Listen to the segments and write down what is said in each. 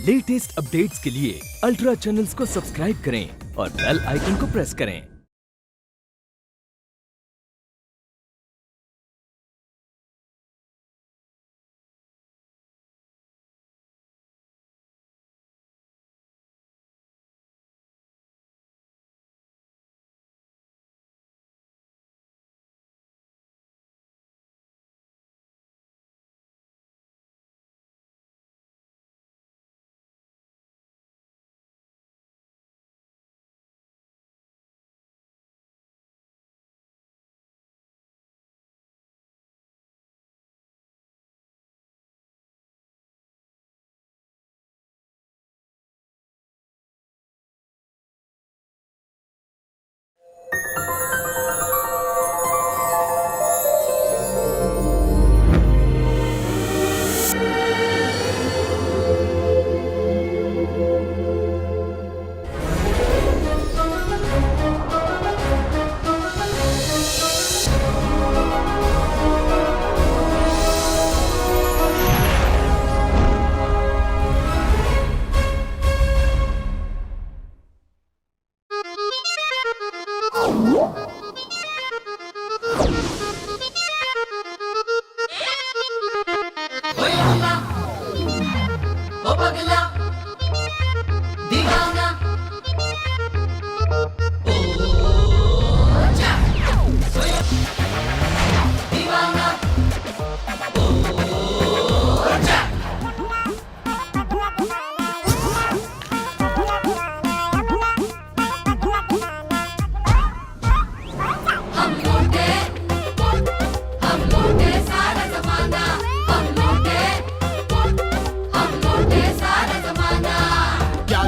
Latest updates के लिए ultra channels को सब्सक्राइब करें और बेल आइकन को प्रेस करें।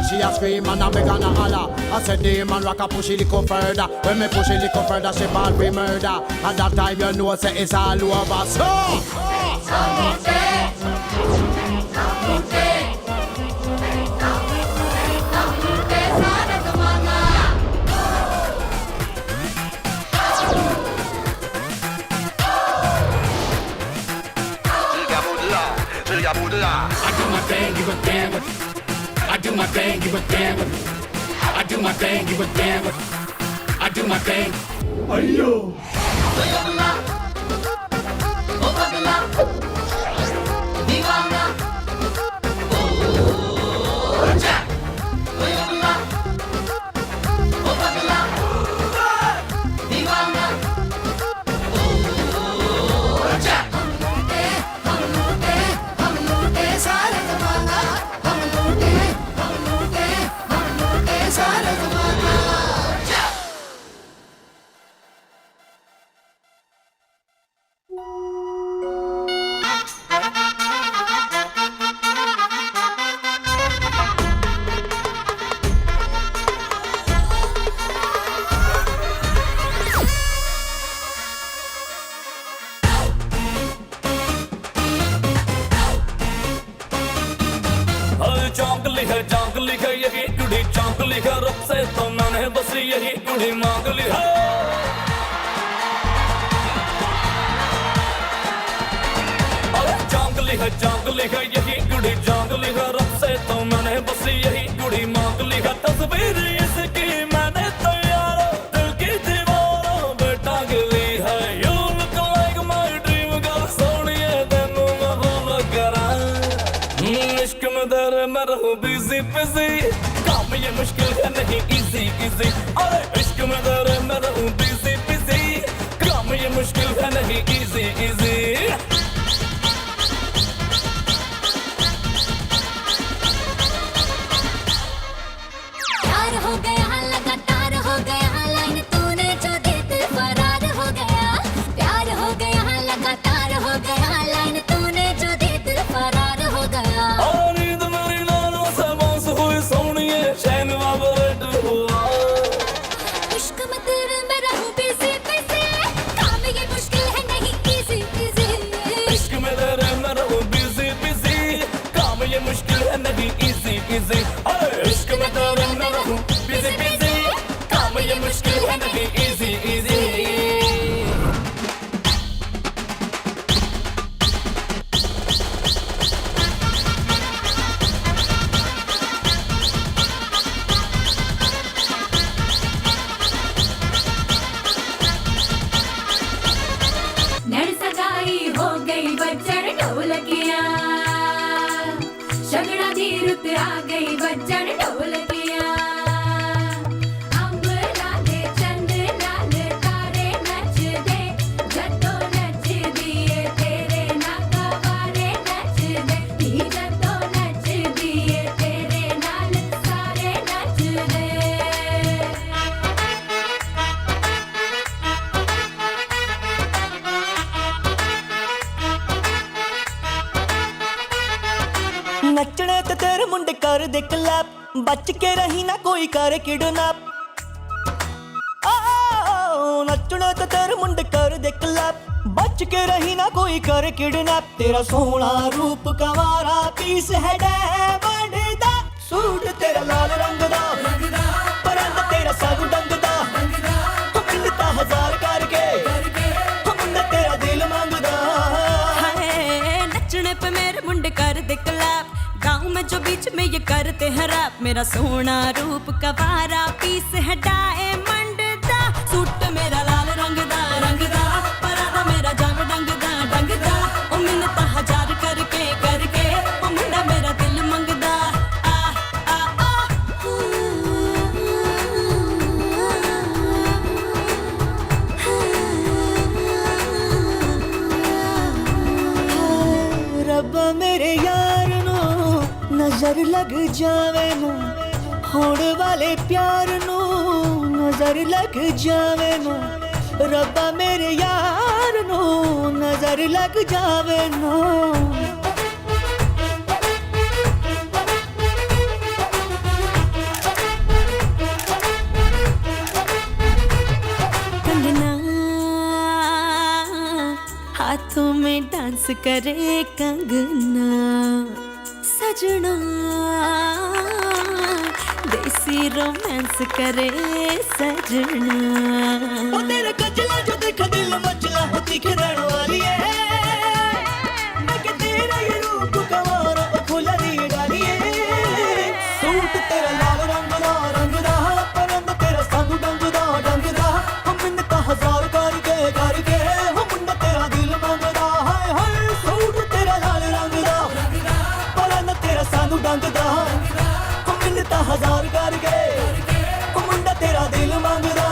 She a scream and a beg and a holler. I said the man rock a push it little further. When me push it little further, she ball for murder. At that time you know say it's all over. So I do my thing, give a damn what. I do my thing, give a damn what. I do my thing, give a damn what. I do my thing. Ayo. चांक लिखा यही कुड़ी चांक लिखा रब से तो मैंने बस यही कुड़ी मांग लिया चांक लिखा यही कुड़ी चांक लिखा रब से तो मैंने बस यही कुड़ी मांग लिखा तस्वीर इसकी मैंने तो यार दिल की दीवारों पे टांग ली है You look like my dream girl सोनिए तेनू मैं बोल करा इश्क में तेरे मैं रहूं busy काम ये मुश्किल है नहीं easy अरे इश्क में तेरे मैं रहूं busy काम ये मुश्किल है नहीं easy प्यार हो गया लगातार हो गया लाइन तूने जो दी दिल फरार हो गया प्यार हो गया लगातार हो गया लाइन तूने जो दी दिल फरार हो गया नींद मेरी नालों से बंस हुई सोनिए चैन वाबरेट हुआ इश्क में तेरे मैं रहूं busy काम ये मुश्किल है नहीं easy इश्क में तेरे मैं रहूं busy काम ये मुश्किल है नहीं easy अरे इश्क में तेरे मैं रहूं busy काम ये मुश्किल है नहीं easy आई हो गई बजन ढोलकिया, शगड़ा दी रुत आ गई बजन ढोलकिया। अंब लाले चंद लाल तारे नच दे, जतो नच दिए तेरे नाका वारे नच दे, नी जतो नच दिए तेरे नाल सारे नच दे। नचने ते तेरे मुंडे कर दे क्लैप, बच के रही ना कोई करे किडनैप। नचने ते तेरे मुंडे कर दे क्लैप, बच के रही ना कोई करे किडनैप। तेरा सोहना रूप कंवारा पीस है डायमंड दा, सूट तेरा लाल रंग दा, परंद तेरा सागु डंग दा, मिलता हजार करके मुंडा तेरा दिल मंगदा। नचने पे मेरे मुंडे कर दे क्लैप, गाँव में जो बीच में ये करते हैं रैप। मेरा सोना रूप कवारा पीस है डायमंड दा, सूट मेरा लाल रंग दा, परादा मेरा जंग डंग दा, ओ मिन्नता हजार करके ओ मुंडा मेरा दिल मंगदा। आ आ आ रब्बा मेरे यार नू नजर लग जावे नू, होड़ वाले प्यार नू नजर लग जावे नू। रब्बा मेरे यार नू नजर लग जावे नू। कंगना हाथों में डांस करे कंगना, सजना देसी रोमांस करे सजना। ओ तेरे कजला जो देखा दिल मचला हो तीखे रहने वाली है, मैं के तेरा ये रूप कंवारा ओ फूला दी डाली है। सूट तेरा लाल रंग दा, परंद तेरा संग डंग दा, ओ मिन्नता हजार करके हो मुंडा तेरा दिल मंगदा। हाय हाय सूट तेरा लाल रंग दा, परंद तेरा संग डंग दा, ओ मिन्नता हजार करके ओ मुंडा तेरा दिल मंगदा।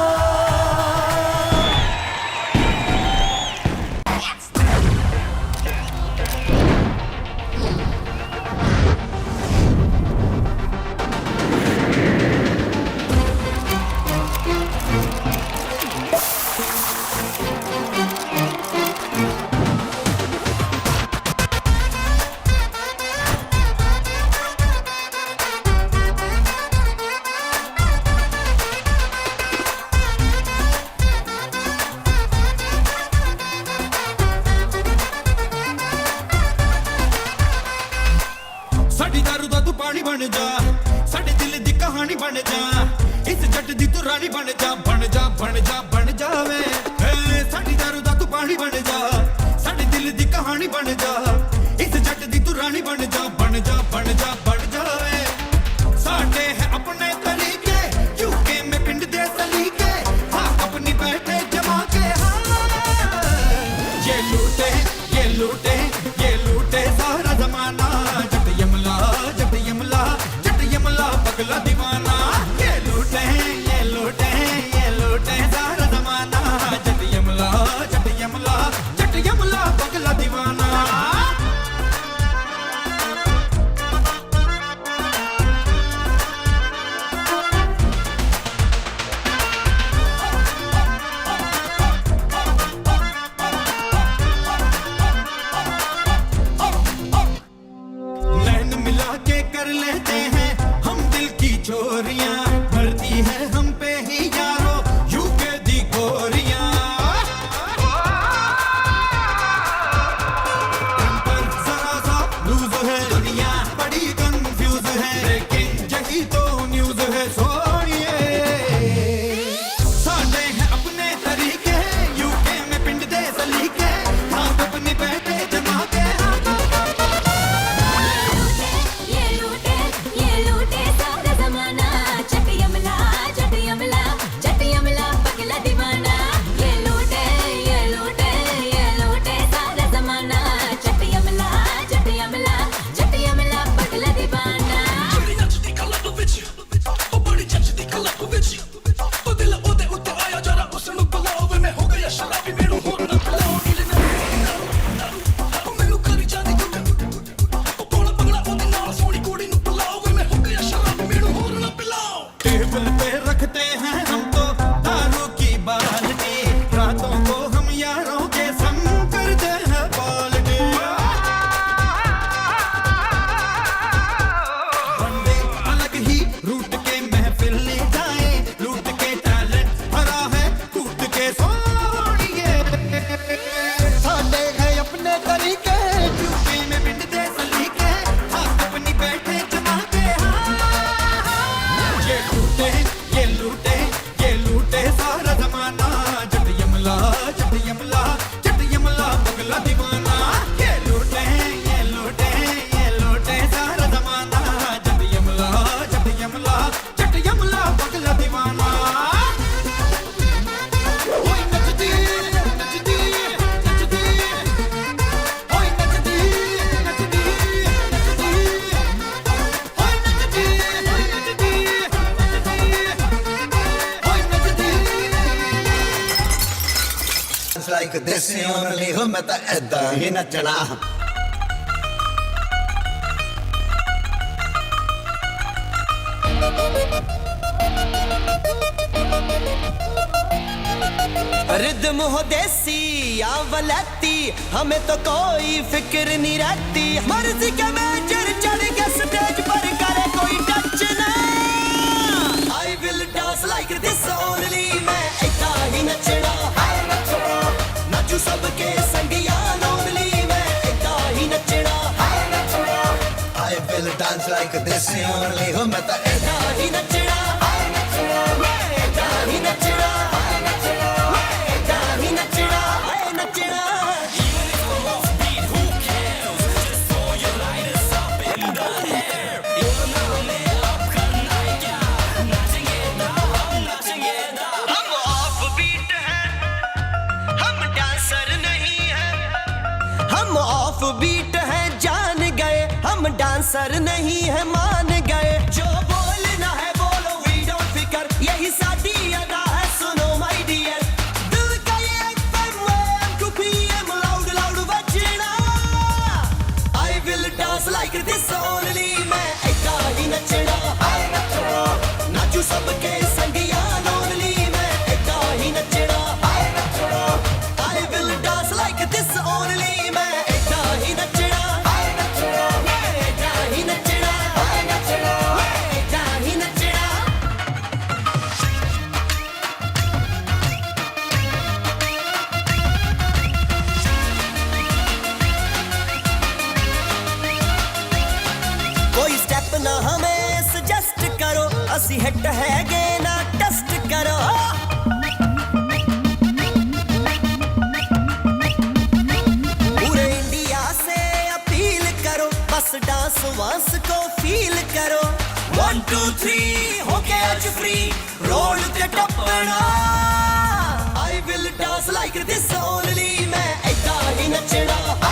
ਸਾਡੀ ਦਾਰੂ ਦਾ ਤੂੰ ਪਾਣੀ ਬਣ ਜਾ, ਸਾਡੇ ਦਿਲ ਦੀ ਕਹਾਣੀ ਬਣ ਜਾ, ਇਸ ਜੱਟ ਦੀ ਤੂੰ ਰਾਣੀ ਬਣ ਜਾ, ਬਣ ਜਾਵੇ। ਸਾਡੀ ਦਾਰੂ ਦਾ ਤੂੰ ਪਾਣੀ ਬਣ ਜਾ, ਸਾਡੇ ਦਿਲ ਦੀ ਕਹਾਣੀ ਬਣ ਜਾ, ਇਸ ਜੱਟ ਦੀ ਤੂੰ ਰਾਣੀ ਬਣ ਜਾ, ਬਣ ਜਾਵੇ। ਸਾਡੇ ਹੈ ਆਪਣੇ ਤਰੀਕੇ, यूके में पिंड दे सलीके, हाँ अपनी बैठे जमा के। हाँ ये लूटे सारा जमाना, जट यमला पगला दीवाना। ये लूटे सारा जमाना, जट यमला पगला दीवाना। like this only हो मैं तो ऐदा ही नचना रिदम हो देसी या वलैती हमें तो कोई फिक्र नहीं रहती मर्जी के मेजर चढ़ के स्टेज पर करे कोई टच ना I will dance like this only मैं ऐसा ही नचना नाचू सबके संगिया only मैं ऐसा ही नचना I will dance like this only हो मैं तो ऐसा ही नचना मैं ऐसा ही नचना बीट है जान गए हम डांसर नहीं है मान गए जो बोलना है बोलो वी डोंट फिकर यही साडी अदा है सुनो माय डियर दिल का ये FM to PM loud loud Bazna I will dance like this only मैं ऐसा ही नचना नाचू सबके संगिया only मैं ऐसा ही नचना I will dance like this only मैं असी हिट है गे ना टेस्ट करो पूरे इंडिया से अपील करो बस डांस वांस को फील करो 1 2 3 होके आज फ्री रोड ते टपना I will dance like this only मैं ऐसा ही नचना